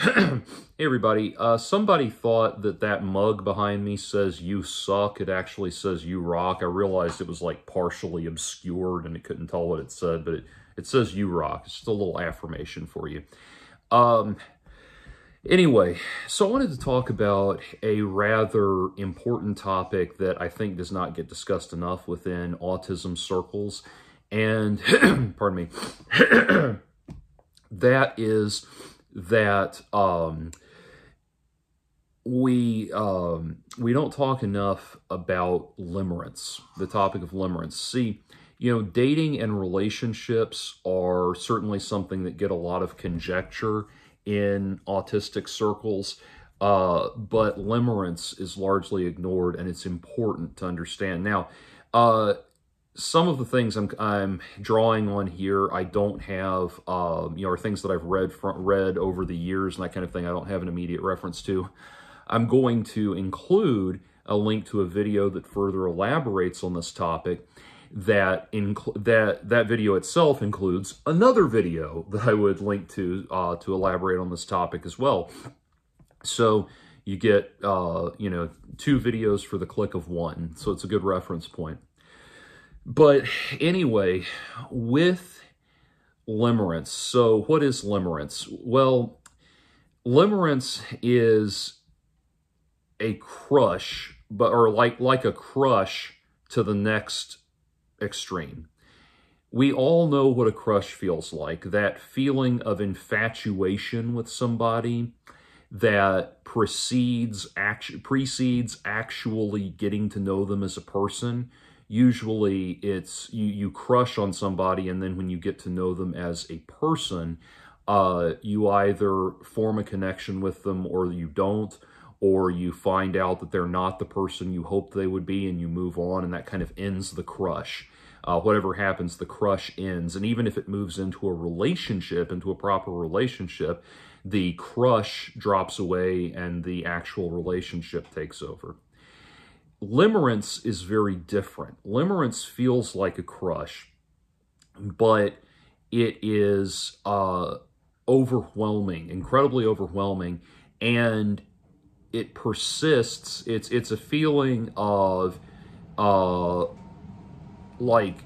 Hey everybody, somebody thought that that mug behind me says "you suck." It actually says "you rock." I realized it was like partially obscured and it couldn't tell what it said, but it says "you rock." It's just a little affirmation for you. Anyway, so I wanted to talk about a rather important topic that I think does not get discussed enough within autism circles, and pardon me, that is that we don't talk enough about limerence, the topic of limerence. See, you know, dating and relationships are certainly something that get a lot of conjecture in autistic circles, but limerence is largely ignored, and it's important to understand. Now, some of the things I'm drawing on here, I don't have, you know, are things that I've read over the years and that kind of thing. I don't have an immediate reference to. I'm going to include a link to a video that further elaborates on this topic. That video itself includes another video that I would link to elaborate on this topic as well. So you get, you know, 2 videos for the click of 1. So it's a good reference point. But anyway, with limerence, so what is limerence? Well, limerence is a crush, or like a crush to the next extreme. We all know what a crush feels like, that feeling of infatuation with somebody that precedes actually getting to know them as a person. Usually it's you crush on somebody, and then when you get to know them as a person, you either form a connection with them or you don't, or you find out that they're not the person you hoped they would be and you move on, and that kind of ends the crush. Whatever happens, the crush ends. And even if it moves into a relationship, into a proper relationship, the crush drops away and the actual relationship takes over. Limerence is very different. Limerence feels like a crush, but it is overwhelming, incredibly overwhelming, and it persists. It's a feeling of like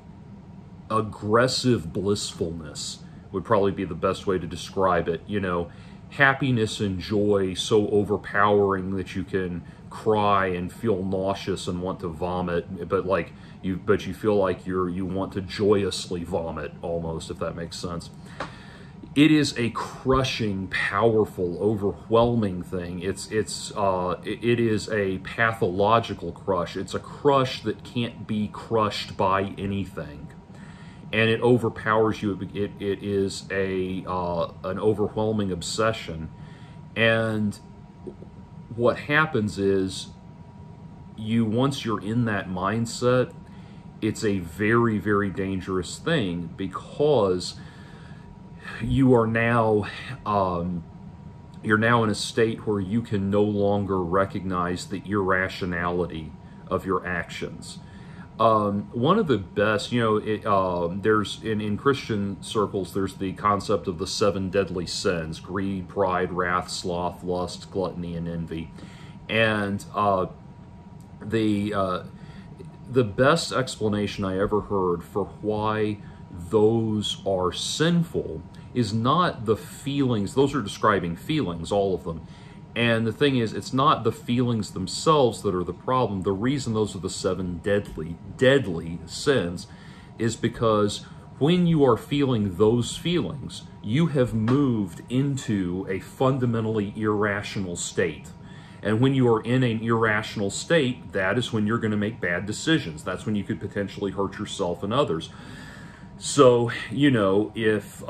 aggressive blissfulness would probably be the best way to describe it. You know, happiness and joy so overpowering that you can cry and feel nauseous and want to vomit, but you feel like you want to joyously vomit almost, if that makes sense. It is a crushing, powerful, overwhelming thing. It is a pathological crush. It's a crush that can't be crushed by anything, and it overpowers you. It is an overwhelming obsession, and what happens is, once you're in that mindset, it's a very, very dangerous thing, because you are now you're now in a state where you can no longer recognize the irrationality of your actions. One of the best, you know, there's in Christian circles, there's the concept of the 7 deadly sins: greed, pride, wrath, sloth, lust, gluttony, and envy. And the best explanation I ever heard for why those are sinful is not the feelings. Those are describing feelings, all of them. And the thing is, it's not the feelings themselves that are the problem. The reason those are the 7 deadly sins is because when you are feeling those feelings, you have moved into a fundamentally irrational state. And when you are in an irrational state, that is when you're going to make bad decisions. That's when you could potentially hurt yourself and others. So, you know, if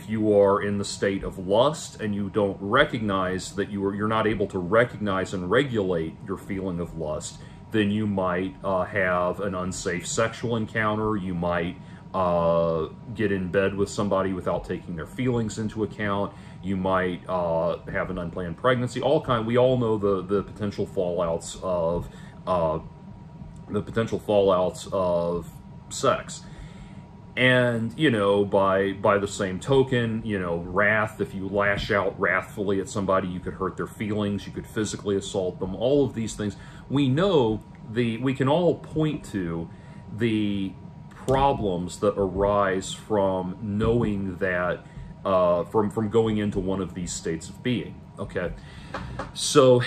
you are in the state of lust and you don't recognize that you're not able to recognize and regulate your feeling of lust, then you might have an unsafe sexual encounter. You might get in bed with somebody without taking their feelings into account. You might have an unplanned pregnancy. We all know the potential fallouts of sex. And, by the same token, wrath, if you lash out wrathfully at somebody, you could hurt their feelings, you could physically assault them, all of these things. We know we can all point to the problems that arise from knowing that, from going into one of these states of being, okay? So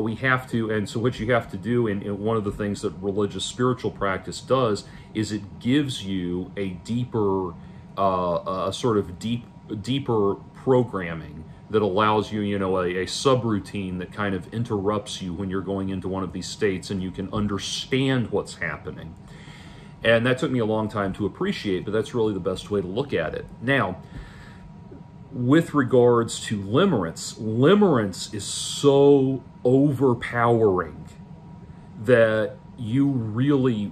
we have to, and so what you have to do, and one of the things that religious spiritual practice does, is it gives you a deeper, a sort of deeper programming that allows you, a subroutine that kind of interrupts you when you're going into one of these states, and you can understand what's happening. And that took me a long time to appreciate, but that's really the best way to look at it. Now, with regards to limerence is so overpowering that you really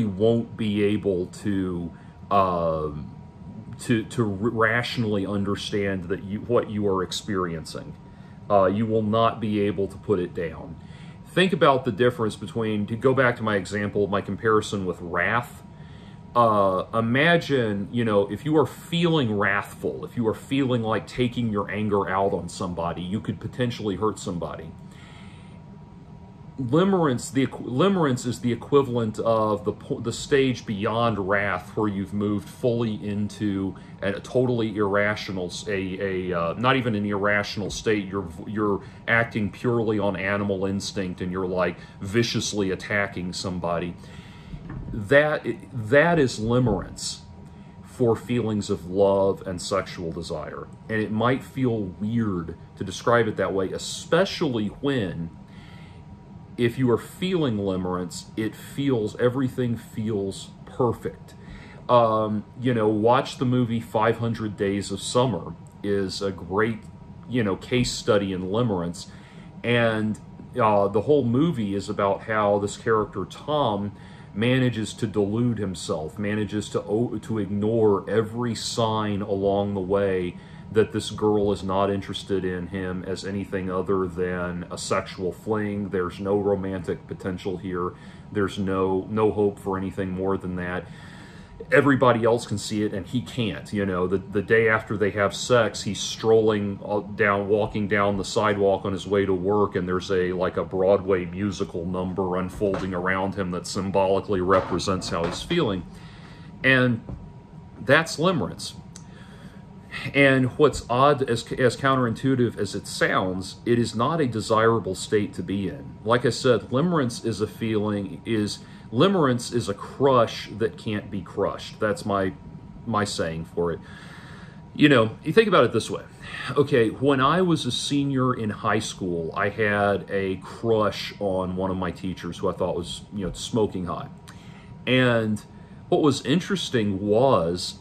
won't be able to rationally understand that what you are experiencing. You will not be able to put it down. Think about the difference between, to go back to my example, my comparison with wrath. Imagine, if you are feeling wrathful, if you are feeling like taking your anger out on somebody, you could potentially hurt somebody. Limerence is the equivalent of the stage beyond wrath, where you've moved fully into a totally irrational, not even an irrational state. You're acting purely on animal instinct, and you're like viciously attacking somebody. That is limerence for feelings of love and sexual desire. And it might feel weird to describe it that way, especially when, if you are feeling limerence, everything feels perfect. Watch the movie 500 Days of Summer is a great, case study in limerence. And the whole movie is about how this character, Tom, manages to delude himself, manages to ignore every sign along the way that this girl is not interested in him as anything other than a sexual fling. There's no romantic potential here. There's no hope for anything more than that. Everybody else can see it, and he can't. The day after they have sex, he's strolling walking down the sidewalk on his way to work, and there's like a Broadway musical number unfolding around him that symbolically represents how he's feeling. And that's limerence. And what's odd, as counterintuitive as it sounds, it is not a desirable state to be in. Like I said, limerence is limerence is a crush that can't be crushed. That's my saying for it. You think about it this way. Okay, when I was a senior in high school, I had a crush on one of my teachers who I thought was, smoking hot. And what was interesting was,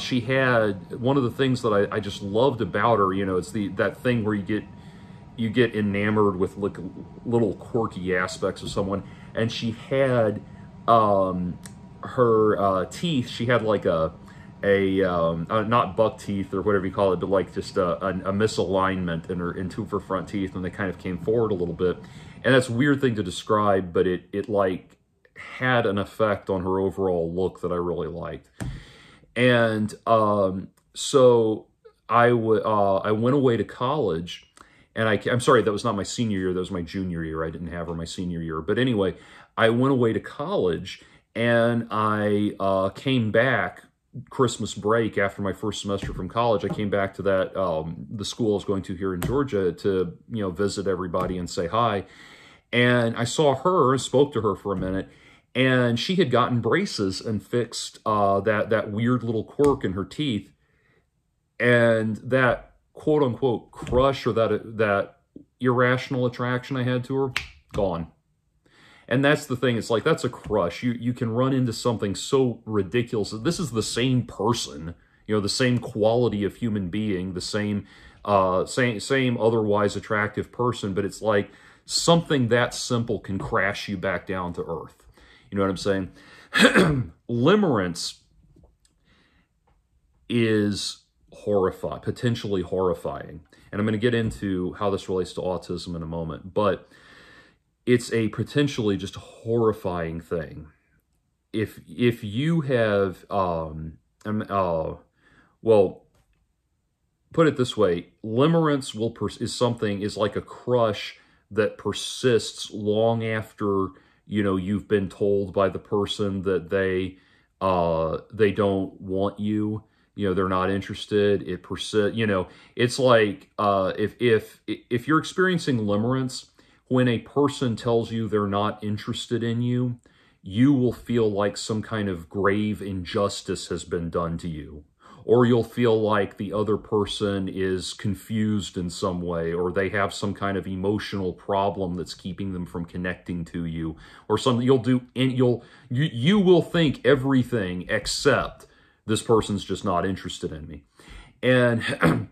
she had one of the things that I just loved about her. It's that thing where you get enamored with little quirky aspects of someone. And she had her teeth. She had like a not buck teeth or whatever you call it, but like just a misalignment in two of her front teeth, and they kind of came forward a little bit. And that's a weird thing to describe, but it like had an effect on her overall look that I really liked. And so I went away to college, and I'm sorry, that was not my senior year, that was my junior year. I didn't have her my senior year. But anyway, I went away to college, and I came back Christmas break after my first semester from college. I came back to the school I was going to here in Georgia to, visit everybody and say hi. And I saw her and spoke to her for a minute. And she had gotten braces and fixed that weird little quirk in her teeth. And that quote-unquote crush, or that irrational attraction I had to her, gone. And that's the thing. It's like, that's a crush. You can run into something so ridiculous. This is the same person, the same quality of human being, the same otherwise attractive person, but it's like something that simple can crash you back down to earth. You know what I'm saying? Limerence is potentially horrifying. And I'm going to get into how this relates to autism in a moment. But it's a potentially just horrifying thing. if you have, well, put it this way, limerence is like a crush that persists long after, you know, you've been told by the person that they don't want you. You know, they're not interested. It persists. You know, it's like if you're experiencing limerence, when a person tells you they're not interested in you, you will feel like some kind of grave injustice has been done to you. Or you'll feel like the other person is confused in some way, or they have some kind of emotional problem that's keeping them from connecting to you, or something you'll do, and you will think everything except this person's just not interested in me. And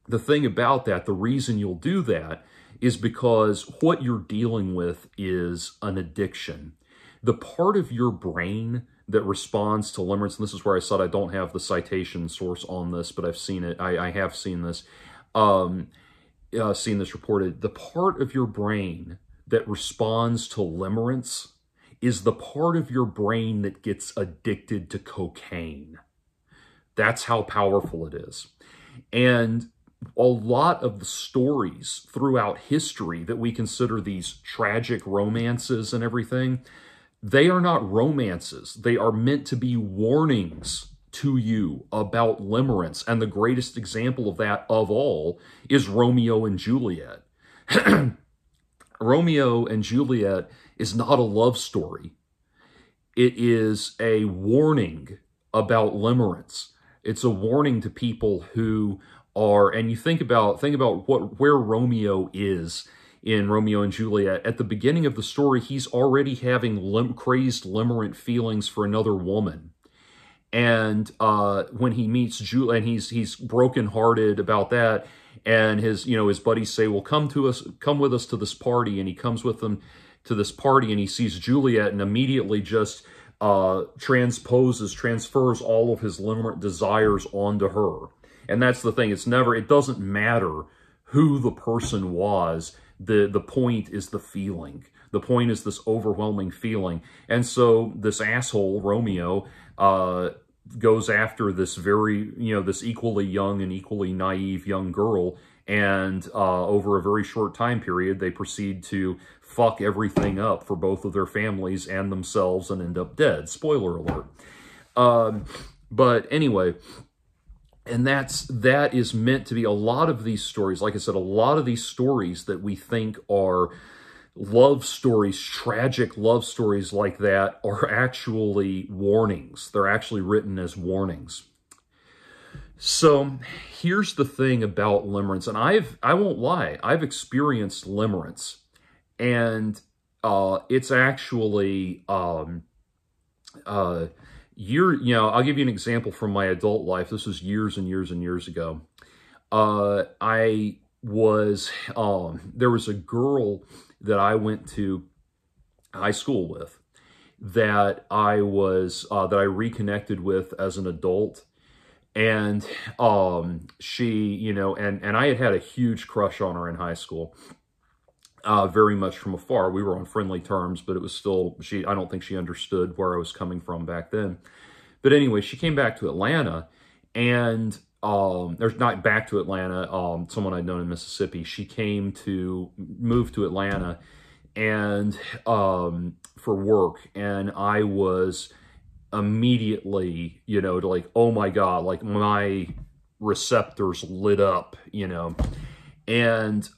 the thing about that, the reason you'll do that is because what you're dealing with is an addiction. The part of your brain that responds to limerence, and this is where I said I don't have the citation source on this, but I've seen it. I have seen this, seen this reported. The part of your brain that responds to limerence is the part of your brain that gets addicted to cocaine. That's how powerful it is. And a lot of the stories throughout history that we consider these tragic romances and everything, they are not romances. They are meant to be warnings to you about limerence. And the greatest example of that of all is Romeo and Juliet. Romeo and Juliet is not a love story. It is a warning about limerence. It's a warning to people who are, and you think about where Romeo is in Romeo and Juliet. At the beginning of the story, he's already having crazed limerent feelings for another woman. And when he meets Juliet, and he's brokenhearted about that, and his buddies say, well, come with us to this party, and he comes with them to this party, and he sees Juliet, and immediately just transfers all of his limerent desires onto her. And that's the thing. It doesn't matter who the person was. The point is the feeling. The point is this overwhelming feeling. And so this asshole, Romeo, goes after this this equally young and equally naive young girl. And over a very short time period, they proceed to fuck everything up for both of their families and themselves and end up dead. Spoiler alert. But anyway, and that is meant to be a lot of these stories. Like I said, a lot of these stories that we think are love stories, tragic love stories like that, are actually warnings. They're actually written as warnings. So here's the thing about limerence, and I won't lie, I've experienced limerence, and it's actually I'll give you an example from my adult life. This was years and years and years ago. There was a girl that I went to high school with that I reconnected with as an adult. And she, and I had a huge crush on her in high school, very much from afar. We were on friendly terms, but it was still, I don't think she understood where I was coming from back then. But anyway, she came back to Atlanta, and, there's not back to Atlanta, someone I'd known in Mississippi. She moved to Atlanta and, for work, and I was immediately, like, oh my God, like my receptors lit up, and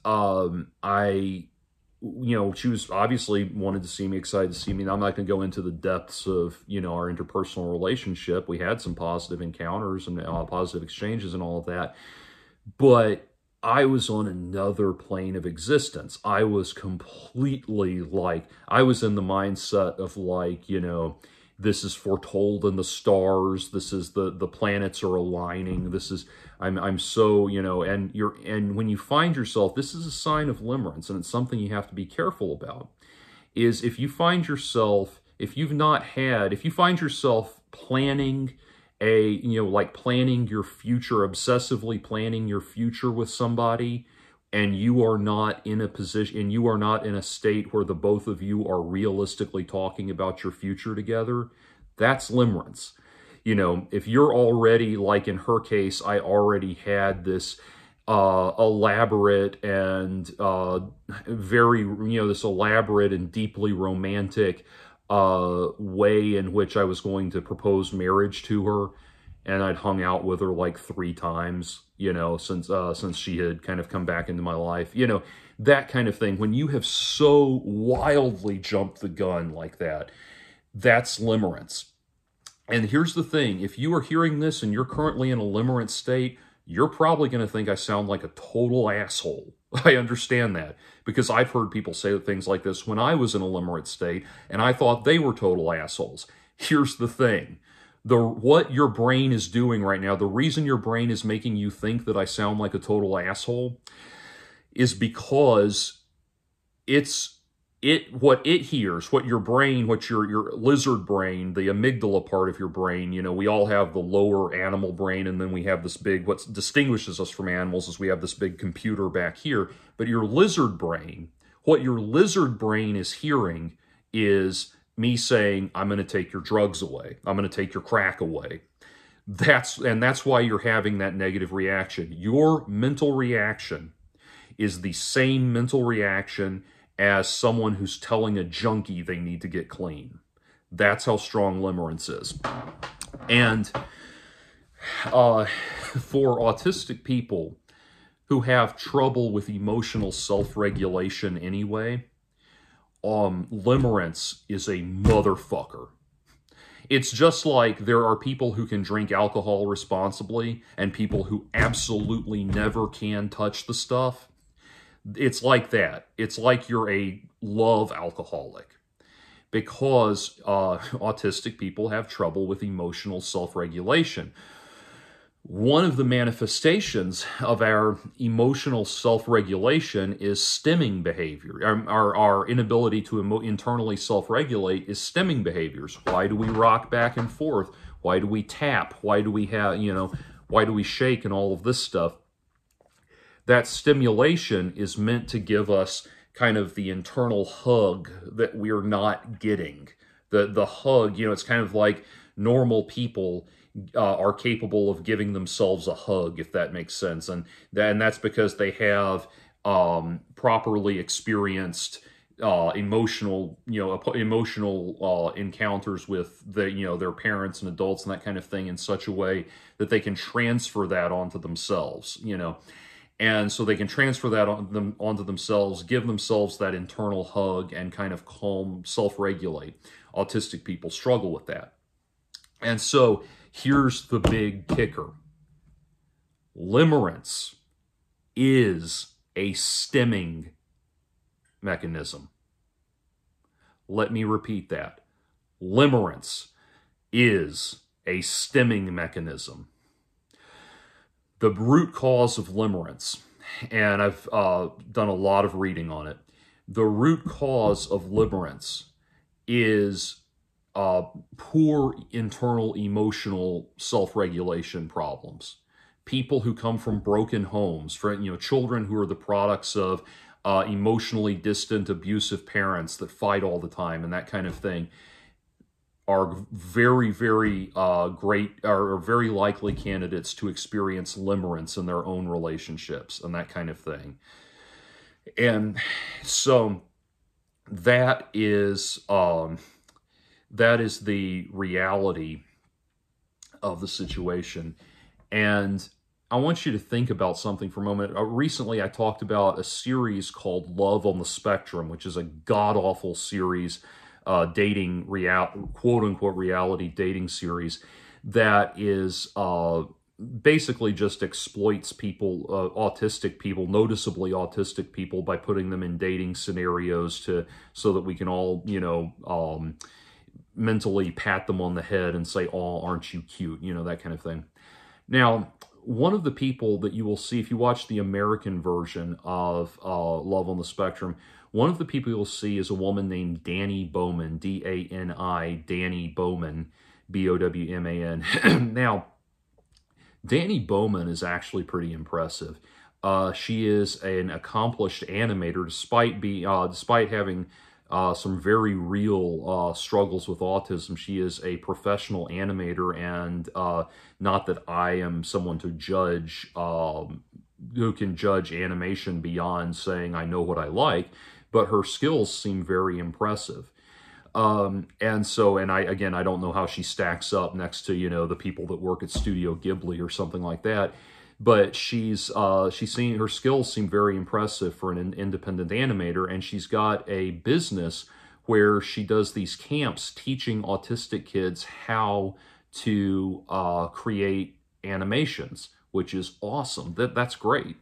she was obviously wanted to see me, excited to see me. Now, I'm not going to go into the depths of, our interpersonal relationship. We had some positive encounters and positive exchanges and all of that, but I was on another plane of existence. I was completely I was in the mindset of this is foretold in the stars. This is the planets are aligning. This is, I'm so, and when you find yourself, this is a sign of limerence, and it's something you have to be careful about, is if you find yourself, if you find yourself planning planning your future, obsessively planning your future with somebody, and you are not in a position, and you are not in a state where the both of you are realistically talking about your future together, That's limerence. You know, if you're already, like in her case, I already had this elaborate and very, this elaborate and deeply romantic way in which I was going to propose marriage to her. And I'd hung out with her like 3 times, since she had kind of come back into my life. That kind of thing. When you have so wildly jumped the gun like that, that's limerence. And here's the thing. If you are hearing this and you're currently in a limerence state, you're probably going to think I sound like a total asshole. I understand that, because I've heard people say things like this when I was in a limerence state, and I thought they were total assholes. Here's the thing. What your brain is doing right now, the reason your brain is making you think that I sound like a total asshole is because what it hears, what your brain, what your lizard brain, the amygdala part of your brain, we all have the lower animal brain, and then we have this big, what distinguishes us from animals is we have this big computer back here. But your lizard brain, what your lizard brain is hearing is me saying, I'm going to take your drugs away. I'm going to take your crack away. That's why you're having that negative reaction. Your mental reaction is the same mental reaction as someone who's telling a junkie they need to get clean. That's how strong limerence is. And for autistic people who have trouble with emotional self-regulation anyway, limerence is a motherfucker. It's just like there are people who can drink alcohol responsibly and people who absolutely never can touch the stuff. It's like that. It's like you're a love alcoholic, because autistic people have trouble with emotional self-regulation. One of the manifestations of our emotional self-regulation is stimming behavior. Our inability to internally self-regulate is stimming behaviors. Why do we rock back and forth? Why do we tap? Why do we why do we shake and all of this stuff? That stimulation is meant to give us kind of the internal hug that we're not getting. The hug, it's kind of like normal people are capable of giving themselves a hug, if that makes sense. And that's because they have properly experienced emotional encounters with their parents and adults and that kind of thing in such a way that they can transfer that onto themselves, And so they can transfer that onto themselves, give themselves that internal hug, and kind of calm, self-regulate. Autistic people struggle with that. And so here's the big kicker. Limerence is a stimming mechanism. Let me repeat that. Limerence is a stimming mechanism. The root cause of limerence, and I've done a lot of reading on it, the root cause of limerence is poor internal emotional self-regulation problems. People who come from broken homes, children who are the products of emotionally distant, abusive parents that fight all the time and that kind of thing, are very, very are very likely candidates to experience limerence in their own relationships and that kind of thing. And so that is the reality of the situation. And I want you to think about something for a moment. Recently, I talked about a series called Love on the Spectrum, which is a god-awful series, quote-unquote reality dating series that is basically just exploits people, autistic people, noticeably autistic people, by putting them in dating scenarios so that we can all, mentally pat them on the head and say, "Oh, aren't you cute?" That kind of thing. Now, one of the people that you will see, if you watch the American version of Love on the Spectrum, one of the people you'll see is a woman named Dani Bowman, D-A-N-I, Dani Bowman, B-O-W-M-A-N. Now, Dani Bowman is actually pretty impressive. She is an accomplished animator, despite having some very real struggles with autism. She is a professional animator, and not that I am someone to judge, who can judge animation beyond saying I know what I like, but her skills seem very impressive. And so, and I don't know how she stacks up next to, the people that work at Studio Ghibli or something like that. But she's seen, her skills seem very impressive for an independent animator, and she's got a business where she does these camps teaching autistic kids how to create animations, which is awesome. That's great.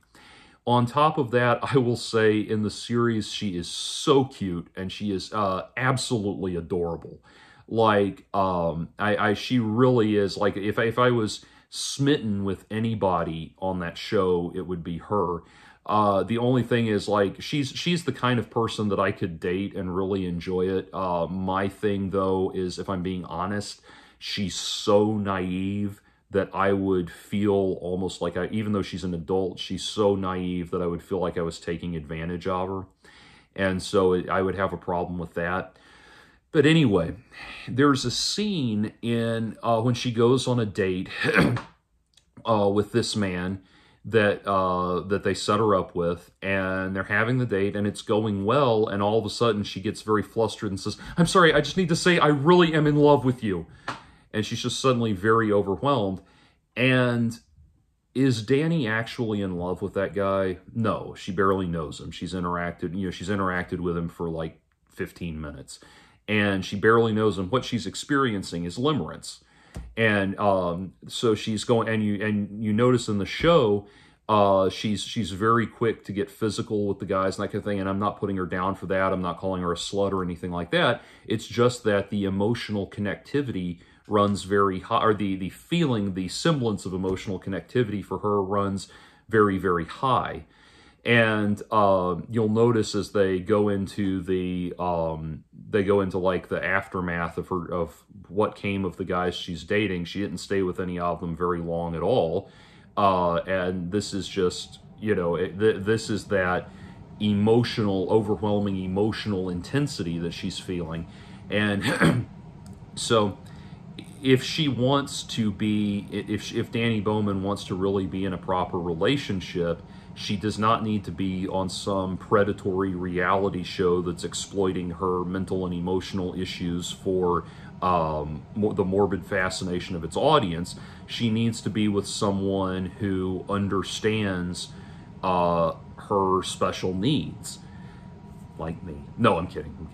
On top of that, I will say in the series, she is so cute, and she is absolutely adorable. Like, she really is, like, if I was smitten with anybody on that show, it would be her. The only thing is, like, she's the kind of person that I could date and really enjoy it. My thing, though, is, if I'm being honest, she's so naive that I would feel almost like even though she's an adult, she's so naive that I would feel like I was taking advantage of her. And so I would have a problem with that. But anyway, there's a scene in when she goes on a date with this man that they set her up with, and they're having the date, and it's going well, and all of a sudden she gets very flustered and says, "I'm sorry, I just need to say I really am in love with you." And she's just suddenly very overwhelmed. And is Danny actually in love with that guy? No, she barely knows him. She's interacted with him for like 15 minutes. And she barely knows him. What she's experiencing is limerence. And so she's going, and you notice in the show, she's very quick to get physical with the guys and that kind of thing, and I'm not putting her down for that. I'm not calling her a slut or anything like that. It's just that the emotional connectivity runs very high, or the feeling, the semblance of emotional connectivity for her runs very, very high. And you'll notice as they go into like the aftermath of what came of the guys she's dating. She didn't stay with any of them very long at all. And this is just, this is that overwhelming emotional intensity that she's feeling. And so if she wants to be, if Danny Bowman wants to really be in a proper relationship, she does not need to be on some predatory reality show that's exploiting her mental and emotional issues for the morbid fascination of its audience. She needs to be with someone who understands her special needs, like me. No, I'm kidding.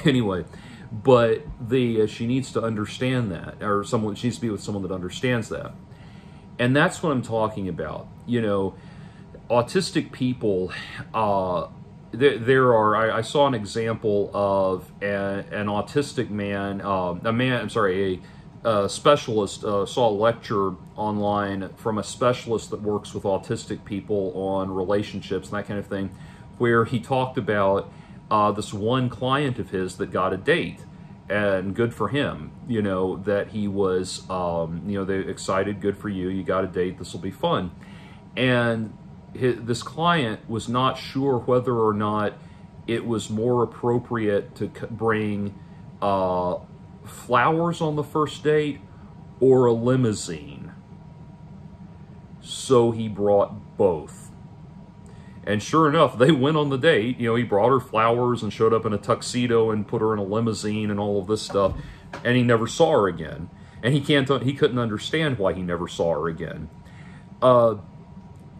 Anyway, but she needs to understand that, or she needs to be with someone that understands that. And that's what I'm talking about. Autistic people, I saw an example of an autistic man, a specialist, saw a lecture online from a specialist that works with autistic people on relationships and that kind of thing, where he talked about this one client of his that got a date, and good for him, that he was, they excited, good for you, you got a date, this will be fun. And this client was not sure whether or not it was more appropriate to bring flowers on the first date or a limousine. So he brought both. And sure enough, they went on the date. He brought her flowers and showed up in a tuxedo and put her in a limousine and all of this stuff. And he never saw her again. And he couldn't understand why he never saw her again.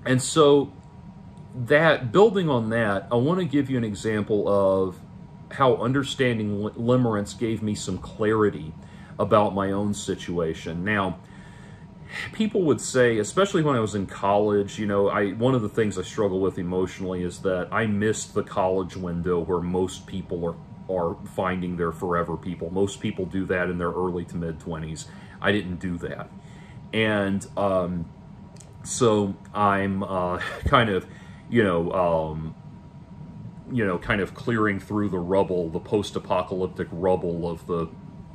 And so, building on that, I want to give you an example of how understanding limerence gave me some clarity about my own situation. Now, people would say, especially when I was in college, one of the things I struggle with emotionally is that I missed the college window where most people are finding their forever people. Most people do that in their early to mid-20s. I didn't do that. And so I'm kind of, kind of clearing through the rubble, the post-apocalyptic rubble of the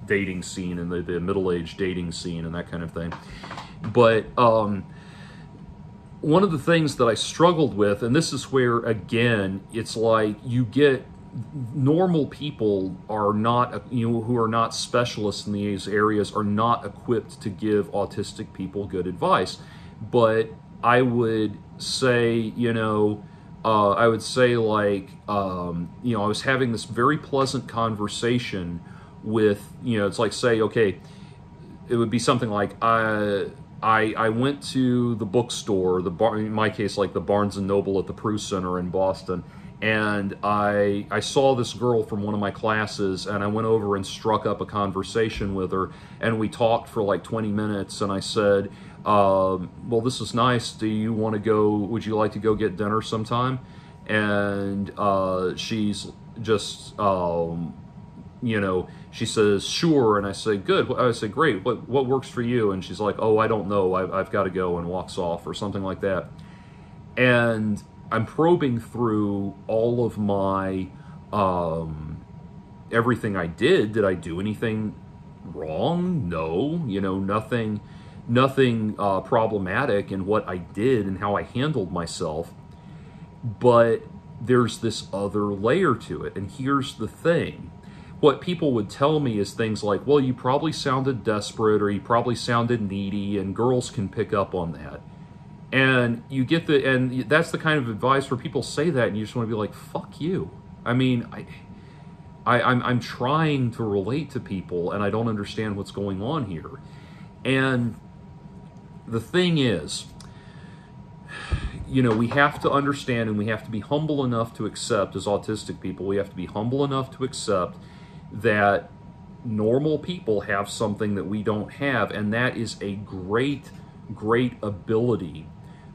dating scene and the middle-aged dating scene and that kind of thing. But one of the things that I struggled with, and this is where, again, it's like you get normal people are not, who are not specialists in these areas are not equipped to give autistic people good advice. But I would say, I would say like, I was having this very pleasant conversation with, it's like, say, okay, it would be something like, I went to the bookstore, in my case, like the Barnes and Noble at the Prue Center in Boston, and I saw this girl from one of my classes, and I went over and struck up a conversation with her, and we talked for like 20 minutes, and I said, well, this is nice. Do you want to go, would you like to go get dinner sometime? And she's just, she says, sure. And I say, good. I say, great. What works for you? And she's like, oh, I don't know. I've got to go, and walks off or something like that. And I'm probing through all of my, everything I did. Did I do anything wrong? No, nothing problematic in what I did and how I handled myself. But there's this other layer to it. And here's the thing. What people would tell me is things like, well, you probably sounded desperate, or you probably sounded needy, and girls can pick up on that. And you get and that's the kind of advice where people say that, and you just want to be like, fuck you. I mean, I'm trying to relate to people, and I don't understand what's going on here. And the thing is, we have to understand, and we have to be humble enough to accept, as autistic people, we have to be humble enough to accept that normal people have something that we don't have, and that is a great, great ability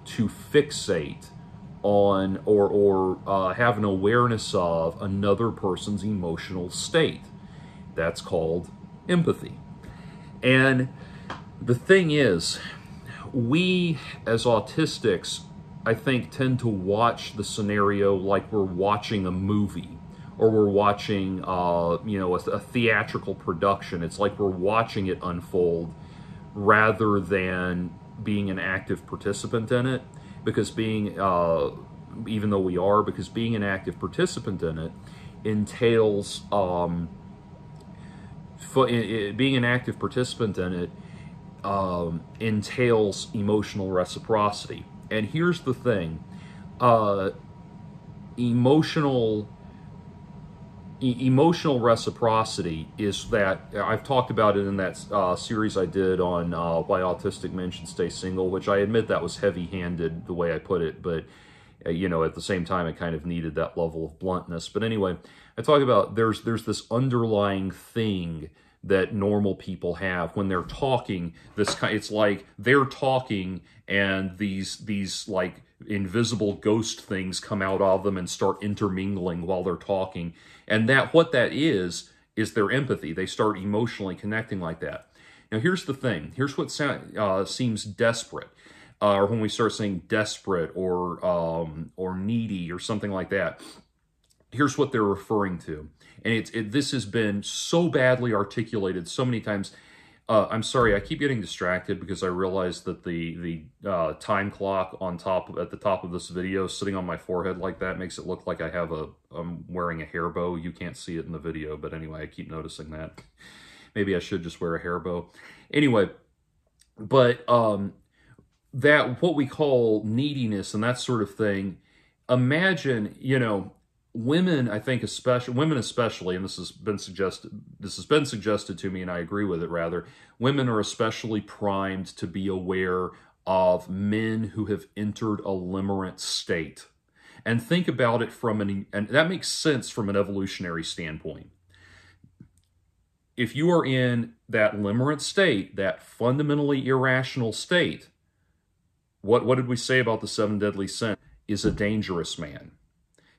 to fixate on or have an awareness of another person's emotional state. That's called empathy. And the thing is, we as autistics, I think, tend to watch the scenario like we're watching a movie, or we're watching, a theatrical production. It's like we're watching it unfold rather than being an active participant in it. Because being an active participant in it entails, being an active participant in it entails emotional reciprocity. And here's the thing, emotional reciprocity is that, I've talked about it in that series I did on Why Autistic Men Should Stay Single, which I admit that was heavy-handed the way I put it, but at the same time it kind of needed that level of bluntness. But anyway, I talk about there's this underlying thing that normal people have when they're talking. It's like they're talking, and these like invisible ghost things come out of them and start intermingling while they're talking. And what that is their empathy. They start emotionally connecting like that. Now, here's the thing. Here's what seems desperate, or when we start saying desperate or needy or something like that. Here's what they're referring to, and this has been so badly articulated so many times. I'm sorry, I keep getting distracted because I realize that the time clock at the top of this video sitting on my forehead like that makes it look like I'm wearing a hair bow. You can't see it in the video, but anyway, I keep noticing that. Maybe I should just wear a hair bow. Anyway, but that what we call neediness and that sort of thing, imagine, women, I think women especially, and this has been suggested to me, and I agree with it rather, women are especially primed to be aware of men who have entered a limerent state. And think about it and that makes sense from an evolutionary standpoint. If you are in that limerent state, that fundamentally irrational state, what did we say about the 7 deadly sins? Is a dangerous man.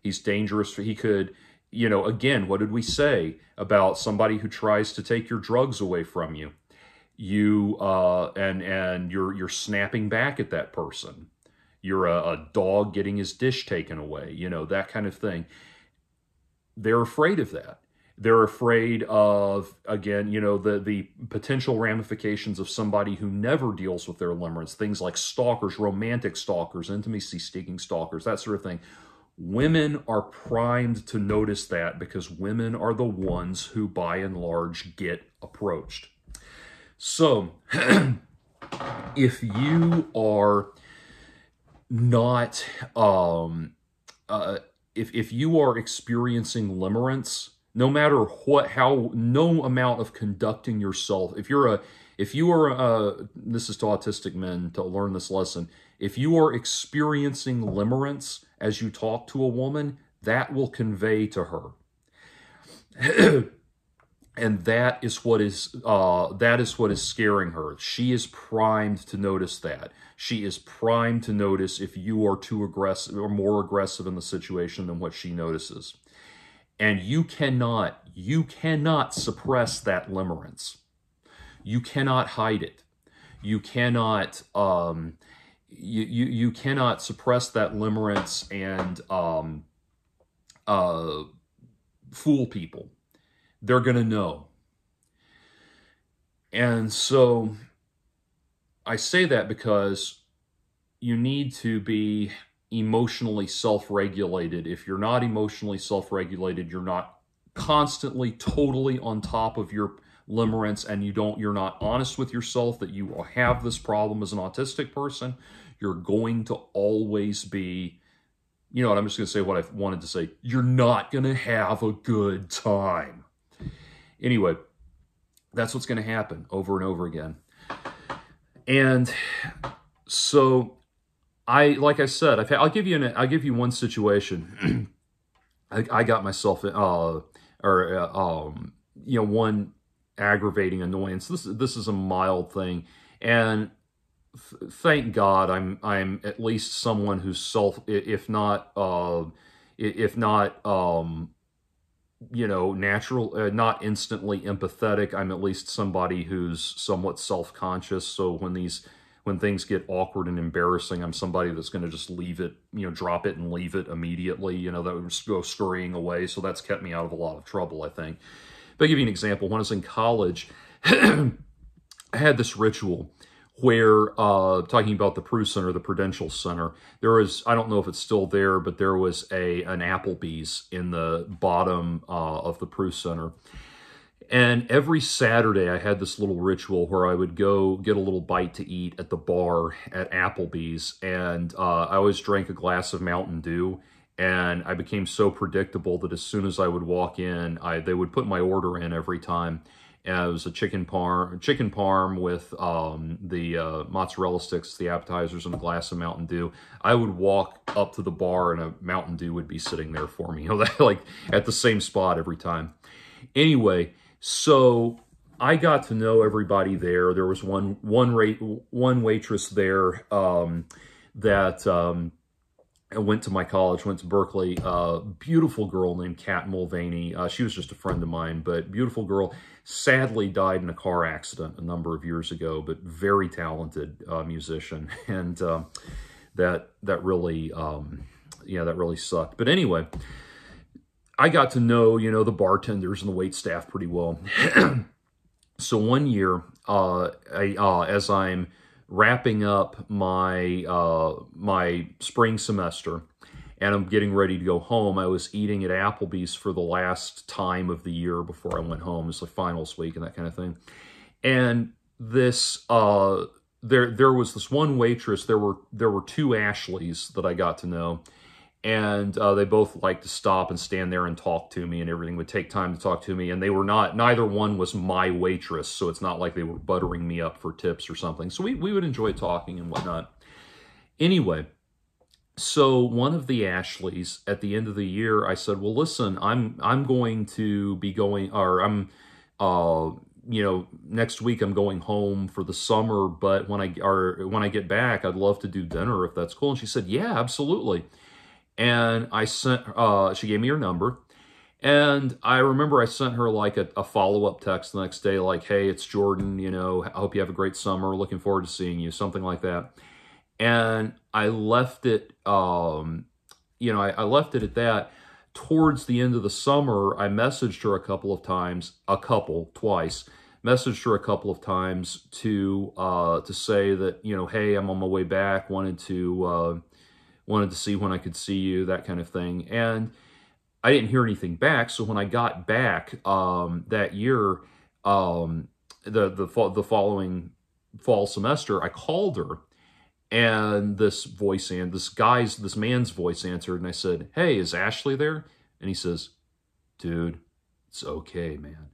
He's dangerous. He could, again, what did we say about somebody who tries to take your drugs away from you? And you're snapping back at that person. You're a dog getting his dish taken away, that kind of thing. They're afraid of that. They're afraid of, again, the potential ramifications of somebody who never deals with their limerence, things like stalkers, romantic stalkers, intimacy-seeking stalkers, that sort of thing. Women are primed to notice that because women are the ones who, by and large, get approached. So, if you are not, if you are experiencing limerence, no matter no amount of conducting yourself, if you are, this is to autistic men to learn this lesson, if you are experiencing limerence as you talk to a woman, that will convey to her. And that is what is scaring her. She is primed to notice that. She is primed to notice if you are too aggressive or more aggressive in the situation than what she notices. And you cannot suppress that limerence. You cannot hide it. You cannot you cannot suppress that limerence and fool people. They're going to know. And so I say that because you need to be emotionally self-regulated. If you're not emotionally self-regulated, you're not constantly totally on top of your limerence, and you're not honest with yourself that you have this problem as an autistic person, you're going to always be, you know what, I'm just going to say what I wanted to say. You're not going to have a good time. Anyway, that's what's going to happen over and over again. And so like I said, I'll give you one situation. I got myself one aggravating annoyance. This is a mild thing, and thank God I'm at least someone who's if not natural, not instantly empathetic. I'm at least somebody who's somewhat self-conscious. So when things get awkward and embarrassing, I'm somebody that's going to just leave it, drop it and leave it immediately. That would just go scurrying away. So that's kept me out of a lot of trouble, I think. But I'll give you an example. When I was in college, I had this ritual where, talking about the Prudential Center, the Prudential Center, there was, I don't know if it's still there, but there was an Applebee's in the bottom of the Prudential Center. And every Saturday I had this little ritual where I would go get a little bite to eat at the bar at Applebee's. And I always drank a glass of Mountain Dew. And I became so predictable that as soon as I would walk in, they would put my order in every time. And it was a chicken parm with the mozzarella sticks, the appetizers, and a glass of Mountain Dew. I would walk up to the bar and a Mountain Dew would be sitting there for me, like at the same spot every time. Anyway, so I got to know everybody there. There was one waitress there that I went to my college, went to Berkeley, beautiful girl named Kat Mulvaney. She was just a friend of mine, but beautiful girl. Sadly died in a car accident a number of years ago, but very talented musician. And that really, that really sucked. But anyway, I got to know, the bartenders and the wait staff pretty well. So one year, as I'm wrapping up my my spring semester and I'm getting ready to go home, I was eating at Applebee's for the last time of the year before I went home. It's the finals week and that kind of thing. And this there was this one waitress. There were two Ashleys that I got to know, and they both liked to stop and stand there and talk to me, and everything would take time to talk to me. And they were neither one was my waitress, so it's not like they were buttering me up for tips or something. So we would enjoy talking and whatnot. Anyway, so one of the Ashleys at the end of the year, I said, well, listen, I'm going to be going, or I'm, next week I'm going home for the summer, but when I get back, I'd love to do dinner if that's cool. And she said, yeah, absolutely. And I sent, she gave me her number, and I remember I sent her like a follow-up text the next day, like, hey, it's Jordan, I hope you have a great summer, looking forward to seeing you, something like that. And I left it, I left it at that. Towards the end of the summer, I messaged her twice, messaged her a couple of times to say that, hey, I'm on my way back, wanted wanted to see when I could see you, that kind of thing. And I didn't hear anything back. So when I got back that year, the following fall semester, I called her, and this man's voice answered, and I said, "Hey, is Ashley there?" And he says, "Dude, it's okay, man."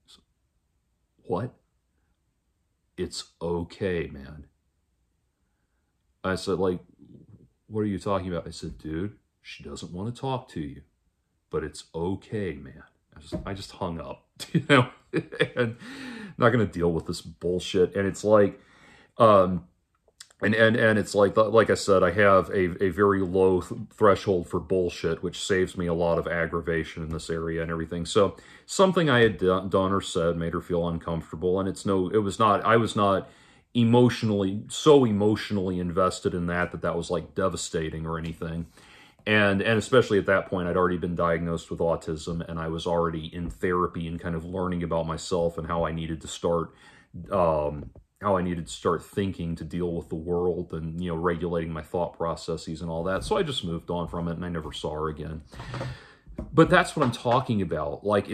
So, what? It's okay, man. I said, like, what are you talking about? I said, dude, she doesn't want to talk to you, but it's okay, man. I just hung up, you know, and not going to deal with this bullshit. And it's like, and it's like I said, I have a very low threshold for bullshit, which saves me a lot of aggravation in this area and everything. So something I had done or said made her feel uncomfortable, and I was not so emotionally invested in that was like devastating or anything. And especially at that point, I'd already been diagnosed with autism, and I was already in therapy and kind of learning about myself and how I needed to start thinking to deal with the world and, you know, regulating my thought processes and all that. So I just moved on from it, and I never saw her again. But that's what I'm talking about. Like,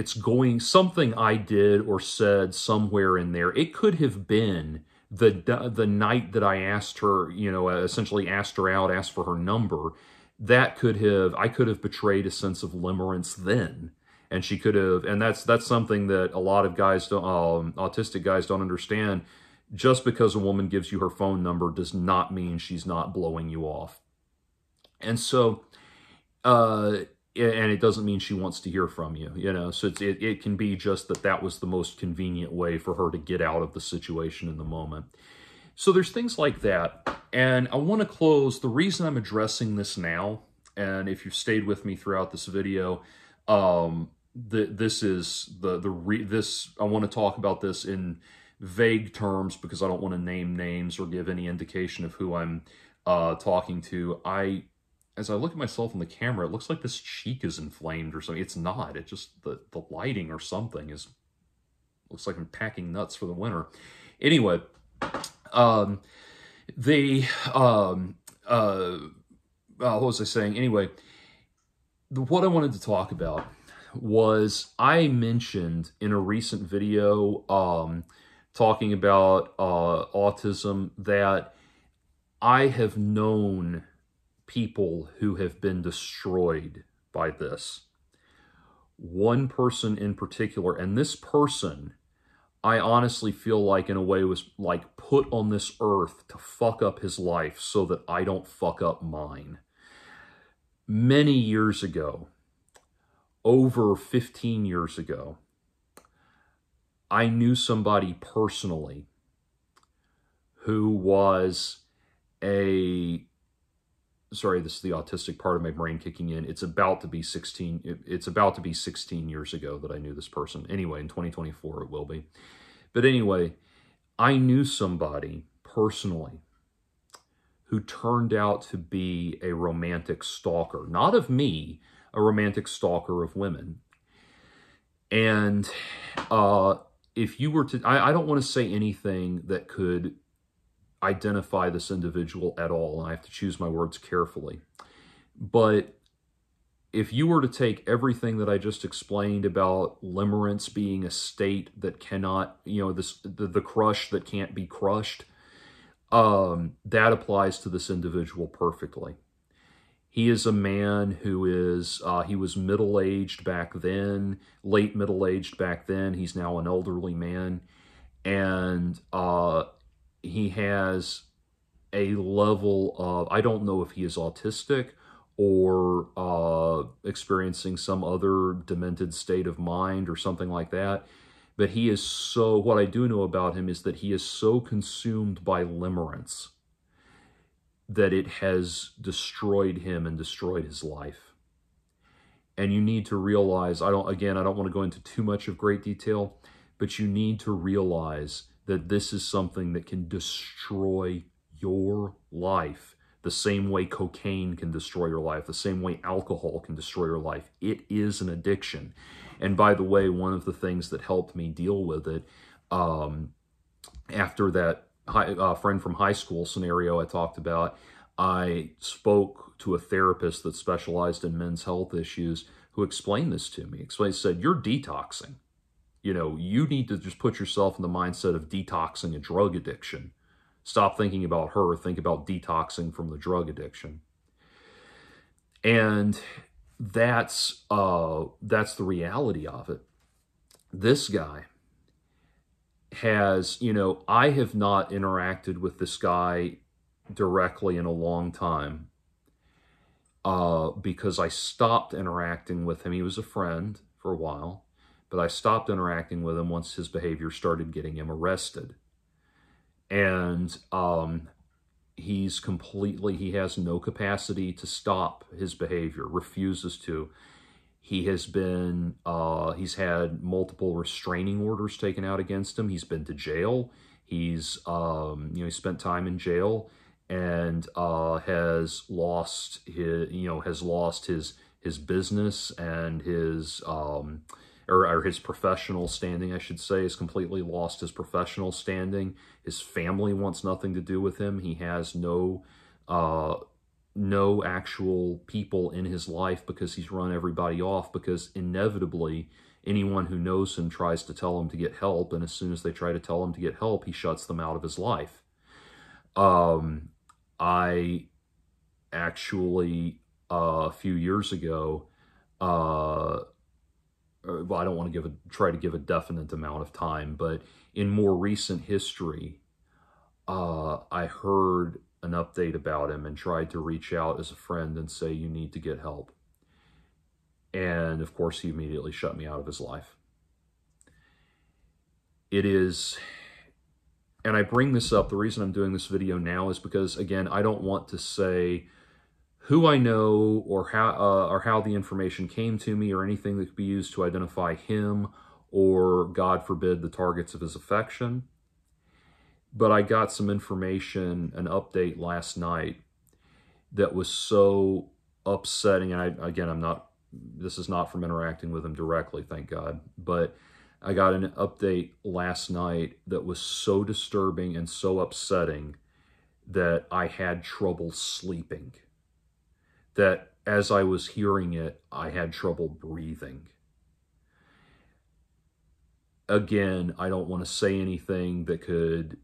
something I did or said somewhere in there. It could have been the night that I asked her, you know, essentially asked her out, asked for her number. I could have betrayed a sense of limerence then. And she could have, and that's something that a lot of guys, autistic guys, don't understand. Just because a woman gives you her phone number does not mean she's not blowing you off. And so, and it doesn't mean she wants to hear from you, you know. So it can be just that was the most convenient way for her to get out of the situation in the moment. So there's things like that. And I want to close. The reason I'm addressing this now, and if you've stayed with me throughout this video, I want to talk about this in vague terms because I don't want to name names or give any indication of who I'm talking to. As I look at myself in the camera, it looks like this cheek is inflamed or something. It's not. It just, the lighting or something looks like I'm packing nuts for the winter. Anyway, what was I saying? Anyway, what I wanted to talk about was I mentioned in a recent video talking about autism that I have known people who have been destroyed by this. One person in particular, and this person, I honestly feel like in a way was like put on this earth to fuck up his life so that I don't fuck up mine. Many years ago, over 15 years ago, I knew somebody personally who was sorry, this is the autistic part of my brain kicking in. It's about to be 16 years ago that I knew this person. Anyway, in 2024 it will be. But anyway, I knew somebody personally who turned out to be a romantic stalker. Not of me, a romantic stalker of women. And if you were to, I don't want to say anything that could identify this individual at all, and I have to choose my words carefully. But if you were to take everything that I just explained about limerence being a state that cannot, you know, the crush that can't be crushed, that applies to this individual perfectly. He is a man who is, he was middle-aged back then, late middle-aged back then. He's now an elderly man. And he has a level of, I don't know if he is autistic or experiencing some other demented state of mind or something like that. But he is so, what I do know about him is that he is so consumed by limerence that it has destroyed him and destroyed his life. And you need to realize, I don't want to go into too much of great detail, but you need to realize that this is something that can destroy your life the same way cocaine can destroy your life, the same way alcohol can destroy your life. It is an addiction. And by the way, one of the things that helped me deal with it after that friend from high school scenario I talked about, I spoke to a therapist that specialized in men's health issues who explained this to me. Said, you're detoxing. You know, you need to just put yourself in the mindset of detoxing a drug addiction. Stop thinking about her, think about detoxing from the drug addiction. And that's the reality of it. This guy has, you know, I have not interacted with this guy directly in a long time because I stopped interacting with him. He was a friend for a while, but I stopped interacting with him once his behavior started getting him arrested. And he has no capacity to stop his behavior, refuses to. He has been, he's had multiple restraining orders taken out against him. He's been to jail. He's, he spent time in jail and has lost his business and his, or his professional standing, I should say, has completely lost his professional standing. His family wants nothing to do with him. He has no actual people in his life because he's run everybody off, because inevitably anyone who knows him tries to tell him to get help, and as soon as they try to tell him to get help, he shuts them out of his life. I actually, a few years ago, well, I don't want to try to give a definite amount of time, but in more recent history, I heard an update about him and tried to reach out as a friend and say, you need to get help. And of course, he immediately shut me out of his life. It is, and I bring this up, the reason I'm doing this video now is because, again, I don't want to say who I know or how the information came to me or anything that could be used to identify him or, God forbid, the targets of his affection. But I got some information, an update last night that was so upsetting. And this is not from interacting with him directly, thank God. But I got an update last night that was so disturbing and so upsetting that I had trouble sleeping. That as I was hearing it, I had trouble breathing. Again, I don't want to say anything that could,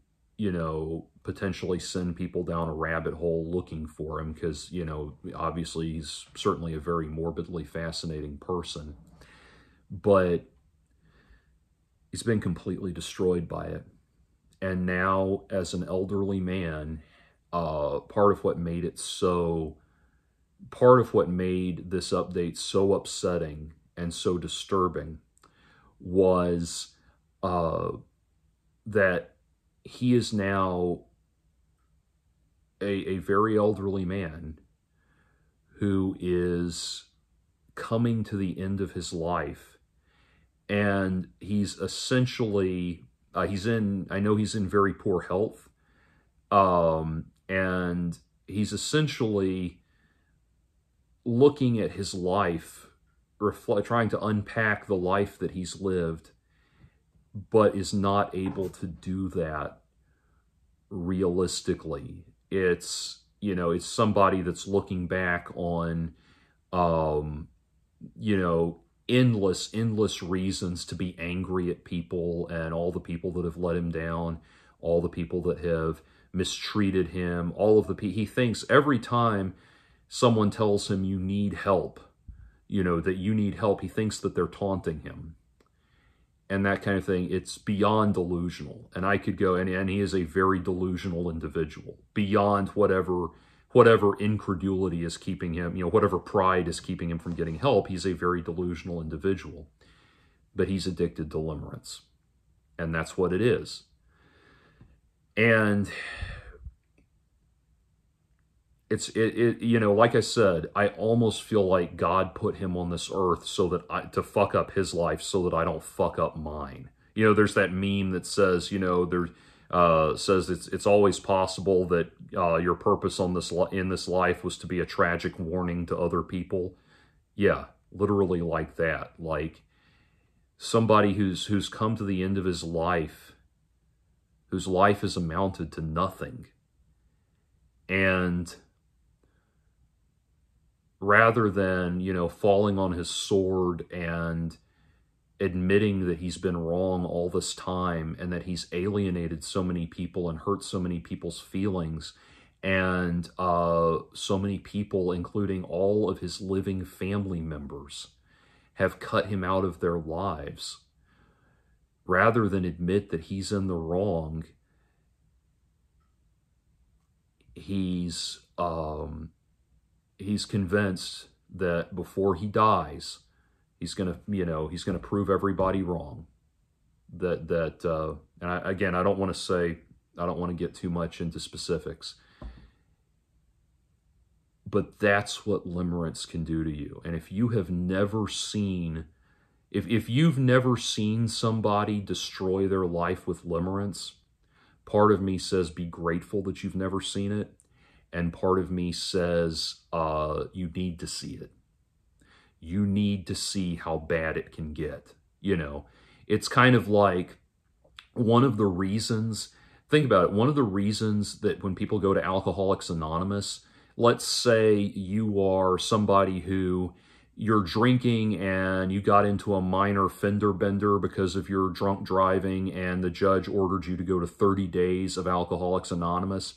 potentially send people down a rabbit hole looking for him, because, obviously he's certainly a very morbidly fascinating person. But he's been completely destroyed by it. And now, as an elderly man, part of what made this update so upsetting and so disturbing was that he is now a very elderly man who is coming to the end of his life. And he's essentially, I know he's in very poor health. And he's essentially looking at his life, trying to unpack the life that he's lived, but is not able to do that realistically. It's somebody that's looking back on, endless reasons to be angry at people and all the people that have let him down, all the people that have mistreated him, he thinks every time someone tells him you need help, that you need help, he thinks that they're taunting him. And that kind of thing, it's beyond delusional. And I could go, and he is a very delusional individual, beyond whatever incredulity is keeping him, whatever pride is keeping him from getting help. He's a very delusional individual. But he's addicted to limerence. And that's what it is. And like I said, I almost feel like God put him on this earth to fuck up his life so that I don't fuck up mine. There's that meme that says, says it's always possible that your purpose in this life was to be a tragic warning to other people. Yeah, literally like that. Like somebody who's come to the end of his life, whose life has amounted to nothing, and rather than, you know, falling on his sword and admitting that he's been wrong all this time and that he's alienated so many people and hurt so many people's feelings, and so many people, including all of his living family members, have cut him out of their lives. Rather than admit that he's in the wrong, he's convinced that before he dies, he's gonna, you know, he's gonna prove everybody wrong. And again, I don't want to get too much into specifics, but that's what limerence can do to you. And if you have never seen, if you've never seen somebody destroy their life with limerence, part of me says be grateful that you've never seen it, and part of me says you need to see it. You need to see how bad it can get. You know, it's kind of like one of the reasons, think about it, one of the reasons that when people go to Alcoholics Anonymous, let's say you are somebody who you're drinking and you got into a minor fender bender because of your drunk driving and the judge ordered you to go to 30 days of Alcoholics Anonymous.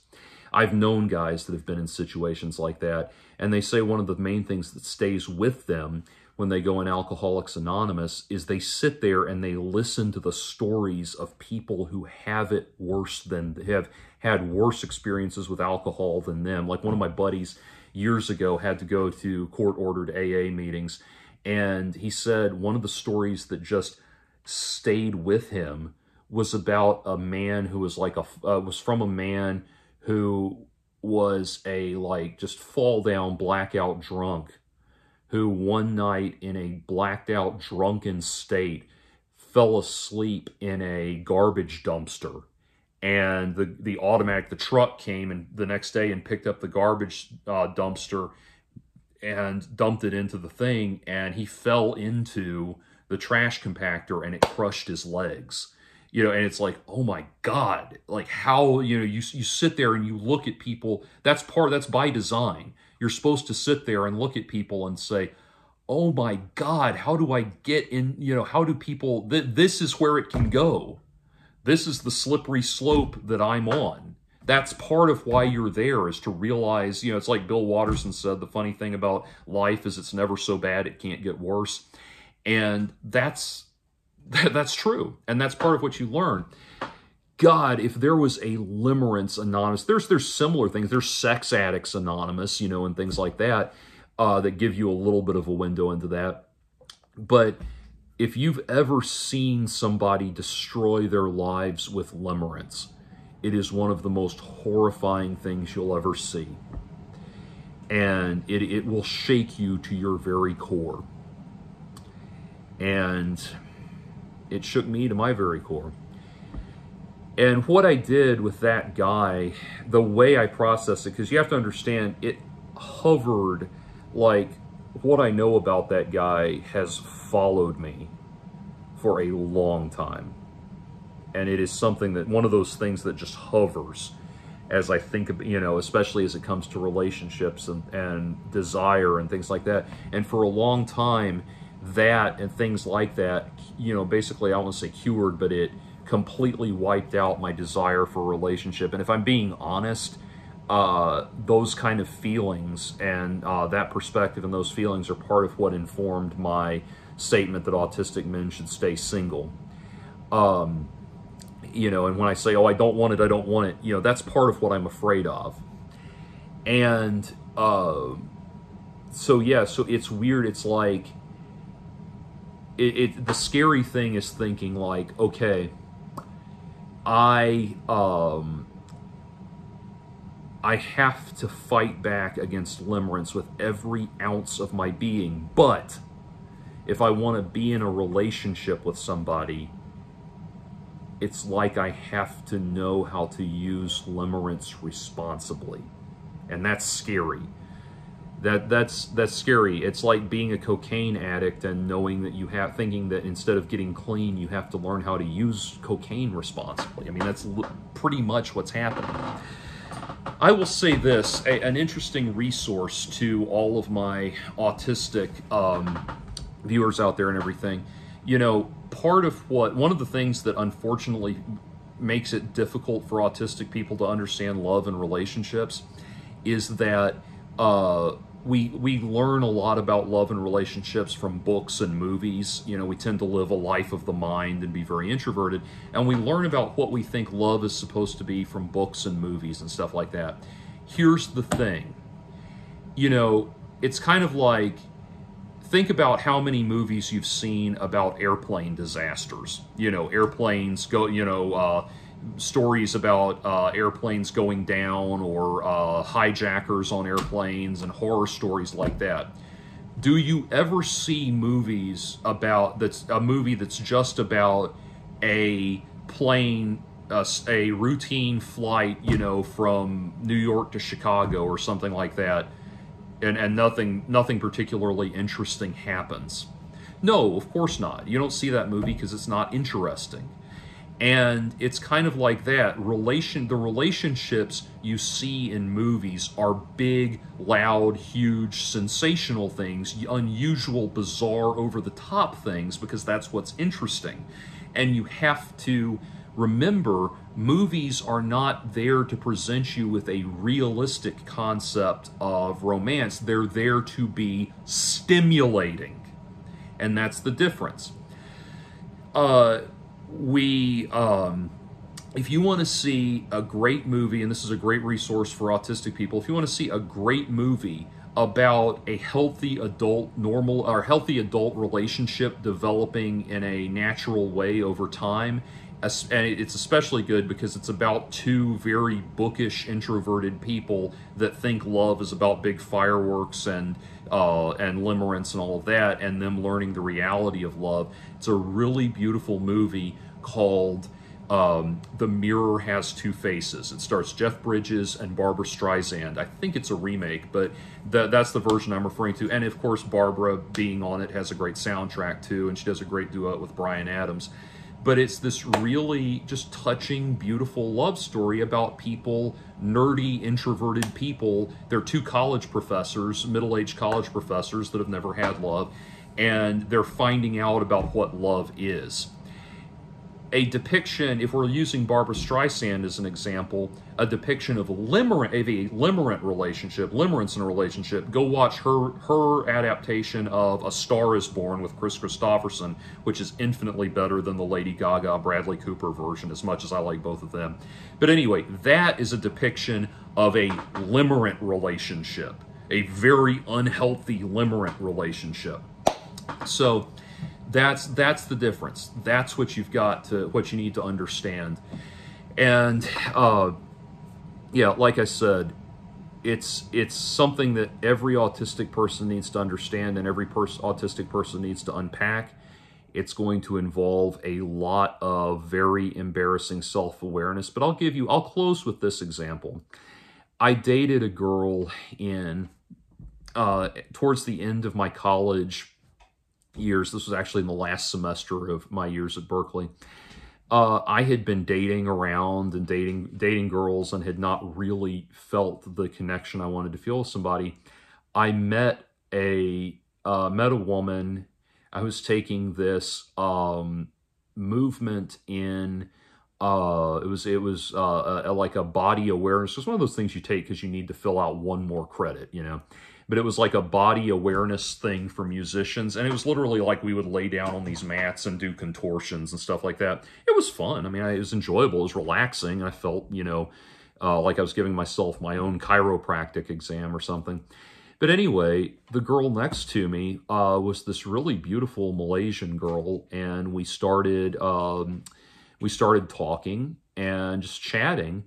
I've known guys that have been in situations like that, and they say one of the main things that stays with them when they go in Alcoholics Anonymous is they sit there and they listen to the stories of people who have it worse than, have had worse experiences with alcohol than them. Like one of my buddies years ago had to go to court-ordered AA meetings, and he said one of the stories that just stayed with him was about a man who was like was from a man who was a just fall down blackout drunk, who one night in a blacked out drunken state fell asleep in a garbage dumpster, and the truck came and the next day and picked up the garbage dumpster and dumped it into the thing, and he fell into the trash compactor and it crushed his legs. You know, and it's like, oh my God, like how, you know, you sit there and you look at people, that's by design. You're supposed to sit there and look at people and say, oh my God, how do I get in, you know, how do people, this is where it can go. This is the slippery slope that I'm on. That's part of why you're there, is to realize, you know, it's like Bill Watterson said, the funny thing about life is it's never so bad it can't get worse. And that's true. And that's part of what you learn. God, if there was a Limerence Anonymous, there's similar things. There's Sex Addicts Anonymous, you know, and things like that, that give you a little bit of a window into that. But if you've ever seen somebody destroy their lives with limerence, it is one of the most horrifying things you'll ever see. And it will shake you to your very core. And it shook me to my very core. And what I did with that guy, the way I processed it, because you have to understand, it hovered, like, what I know about that guy has followed me for a long time. And it is something that, one of those things that just hovers as I think of, you know, especially as it comes to relationships and desire and things like that. And for a long time, that and things like that, you know, basically, I don't want to say cured, but it completely wiped out my desire for a relationship. And if I'm being honest, those kind of feelings and that perspective and those feelings are part of what informed my statement that autistic men should stay single. You know, and when I say, oh, I don't want it, you know, that's part of what I'm afraid of. And so, yeah, so it's weird. It's like, the scary thing is thinking like, okay, I have to fight back against limerence with every ounce of my being, but if I want to be in a relationship with somebody, it's like I have to know how to use limerence responsibly. And that's scary. That's scary. It's like being a cocaine addict and knowing that thinking that instead of getting clean, you have to learn how to use cocaine responsibly. I mean, that's pretty much what's happening. I will say this, an interesting resource to all of my autistic viewers out there and everything. One of the things that unfortunately makes it difficult for autistic people to understand love and relationships is that we learn a lot about love and relationships from books and movies. We tend to live a life of the mind and be very introverted, and we learn about what we think love is supposed to be from books and movies and stuff like that. Here's the thing. It's kind of like, think about how many movies you've seen about airplane disasters. Airplanes go, stories about airplanes going down, or hijackers on airplanes, and horror stories like that. Do you ever see movies that's just about a plane, a routine flight, from New York to Chicago or something like that, and nothing particularly interesting happens? No, of course not. You don't see that movie because it's not interesting. And it's kind of like that. The relationships you see in movies are big, loud, huge, sensational things, unusual, bizarre, over-the-top things, because that's what's interesting. And you have to remember, movies are not there to present you with a realistic concept of romance. They're there to be stimulating. And that's the difference. If you want to see a great movie, and this is a great resource for autistic people, if you want to see a great movie about a healthy adult relationship developing in a natural way over time, and it's especially good because it's about two very bookish, introverted people that think love is about big fireworks and limerence and all of that, and them learning the reality of love. It's a really beautiful movie called The Mirror Has Two Faces. It stars Jeff Bridges and Barbara Streisand. I think it's a remake, but that's the version I'm referring to. And of course, Barbara, being on it, has a great soundtrack too, and she does a great duet with Bryan Adams. But it's this really just touching, beautiful love story about people, nerdy, introverted people. They're two college professors, middle-aged college professors that have never had love, and they're finding out about what love is. A depiction, if we're using Barbara Streisand as an example, a depiction of a limerent relationship, limerence in a relationship. Go watch her adaptation of A Star Is Born with Chris Christopherson, which is infinitely better than the Lady Gaga, Bradley Cooper version, as much as I like both of them. But anyway, that is a depiction of a limerent relationship, a very unhealthy limerent relationship. So that's the difference. That's what you need to understand. And yeah, like I said, it's something that every autistic person needs to understand, and every autistic person needs to unpack. It's going to involve a lot of very embarrassing self-awareness. But I'll close with this example. I dated a girl towards the end of my college years. This was actually in the last semester of my years at Berkeley. I had been dating around and dating girls, and had not really felt the connection I wanted to feel with somebody. I met a woman. I was taking this movement in it was like a body awareness. It's one of those things you take because you need to fill out one more credit, But it was like a body awareness thing for musicians. And it was literally like we would lay down on these mats and do contortions and stuff like that. It was fun. I mean, it was enjoyable. It was relaxing. I felt, like I was giving myself my own chiropractic exam or something. But anyway, the girl next to me was this really beautiful Malaysian girl. And we started talking and just chatting.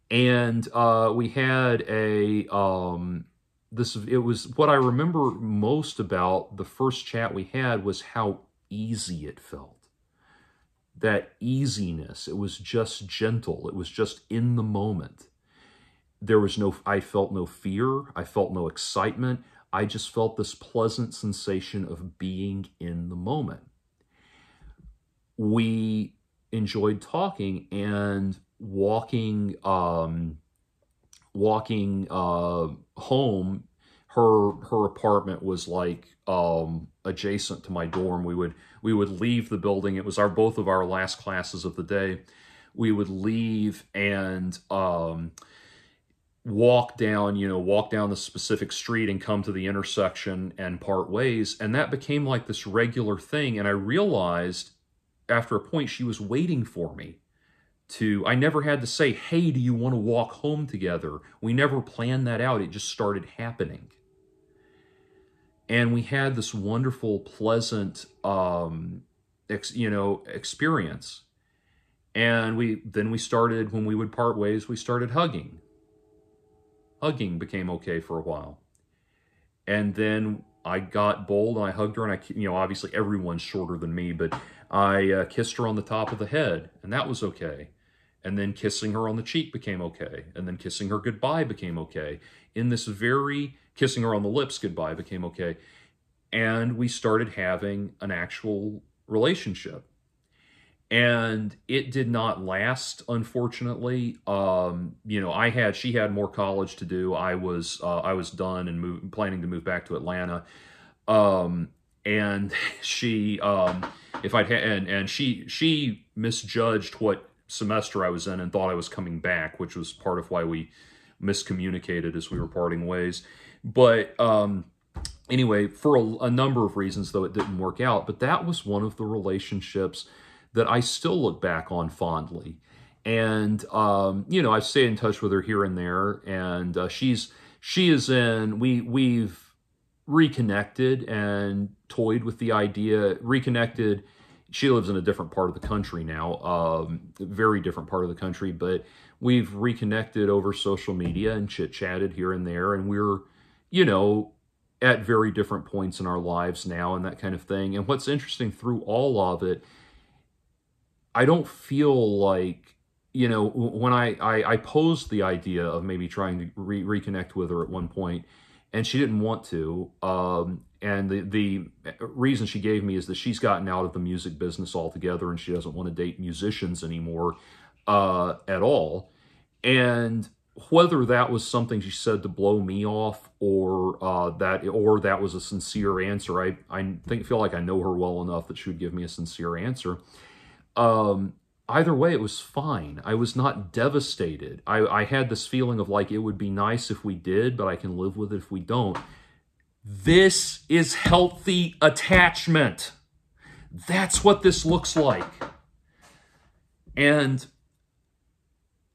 And we had it was what I remember most about the first chat we had was how easy it felt. That easiness. It was just gentle. It was just in the moment. I felt no fear. I felt no excitement. I just felt this pleasant sensation of being in the moment. We enjoyed talking and walking walking home, her apartment was like adjacent to my dorm. We would leave the building. It was both of our last classes of the day. We would leave and walk down the specific street and come to the intersection and part ways. And that became like this regular thing. And I realized after a point she was waiting for me. I never had to say, hey, do you want to walk home together? We never planned that out. It just started happening. And we had this wonderful, pleasant, experience. And then we started, when we would part ways, we started hugging. Hugging became okay for a while. And then I got bold and I hugged her, and obviously everyone's shorter than me, but I kissed her on the top of the head, and that was okay. And then kissing her on the cheek became okay. And then kissing her goodbye became okay. Kissing her on the lips goodbye became okay. And we started having an actual relationship. And it did not last, unfortunately. She had more college to do. I was done and planning to move back to Atlanta. And she misjudged what semester I was in and thought I was coming back, which was part of why we miscommunicated as we were parting ways. But anyway, for a number of reasons, though, it didn't work out. But that was one of the relationships that I still look back on fondly. And, I stay in touch with her here and there. And we've reconnected and toyed with the idea, reconnected. She lives in a different part of the country now, very different part of the country, but we've reconnected over social media and chit-chatted here and there, and we're, at very different points in our lives now and that kind of thing. And what's interesting through all of it, I don't feel like, when I posed the idea of maybe trying to reconnect with her at one point, and she didn't want to, and the reason she gave me is that she's gotten out of the music business altogether and she doesn't want to date musicians anymore at all. And whether that was something she said to blow me off or that was a sincere answer, I feel like I know her well enough that she would give me a sincere answer. Either way, it was fine. I was not devastated. I had this feeling of like, it would be nice if we did, but I can live with it if we don't. This is healthy attachment. That's what this looks like. And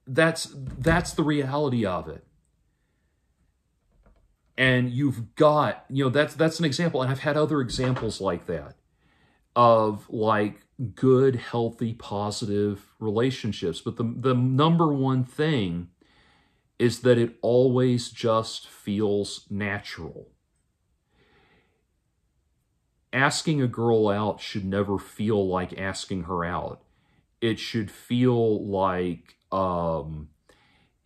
that's the reality of it. And you've got, that's an example. And I've had other examples like that of like good, healthy, positive relationships. But the number one thing is that it always just feels natural. Asking a girl out should never feel like asking her out. It should feel like,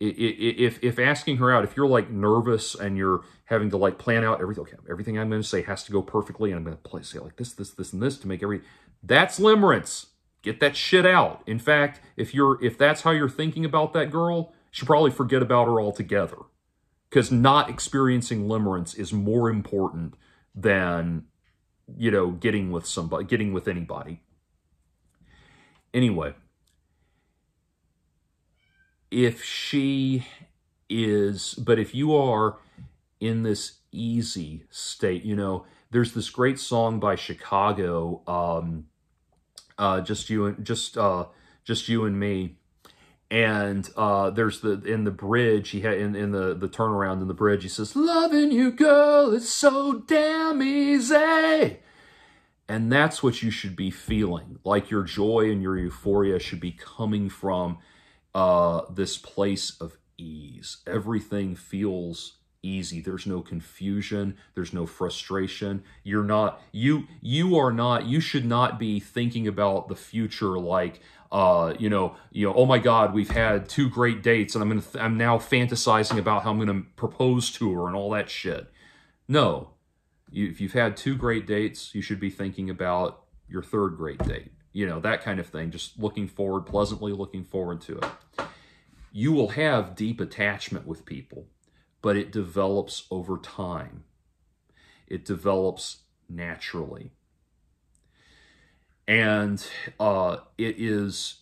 if asking her out, if you're like nervous and you're having to like plan out everything I'm going to say has to go perfectly, and I'm going to say like this, and this to make that's limerence. Get that shit out. In fact, if that's how you're thinking about that girl, you should probably forget about her altogether, because not experiencing limerence is more important than, getting with anybody. Anyway, if you are in this easy state, there's this great song by Chicago, Just You and Me. And there's in the bridge, he had in the turnaround in the bridge, he says, "Loving you, girl, it's so damn easy." And that's what you should be feeling. Like your joy and your euphoria should be coming from this place of ease. Everything feels easy. There's no confusion. There's no frustration. You should not be thinking about the future like, oh my God, we've had 2 great dates and I'm now fantasizing about how I'm going to propose to her and all that shit. No. If you've had 2 great dates, you should be thinking about your 3rd great date. That kind of thing. Just pleasantly looking forward to it. You will have deep attachment with people, but it develops over time. It develops naturally. And it is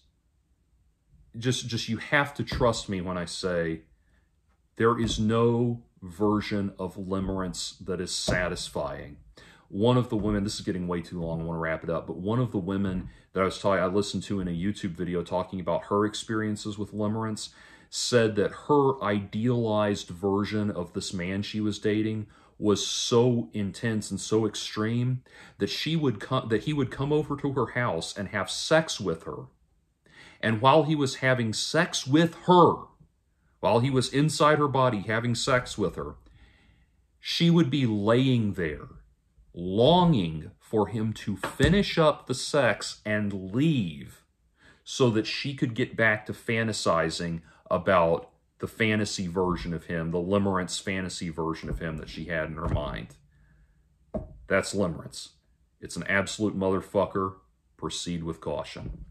just you have to trust me when I say there is no version of limerence that is satisfying. One of the women, this is getting way too long, I want to wrap it up, but one of the women that I listened to in a YouTube video talking about her experiences with limerence said that her idealized version of this man she was dating was so intense and so extreme that he would come over to her house and have sex with her. And while he was having sex with her, while he was inside her body having sex with her, she would be laying there, longing for him to finish up the sex and leave so that she could get back to fantasizing about the fantasy version of him, the limerence fantasy version of him that she had in her mind. That's limerence. It's an absolute motherfucker. Proceed with caution.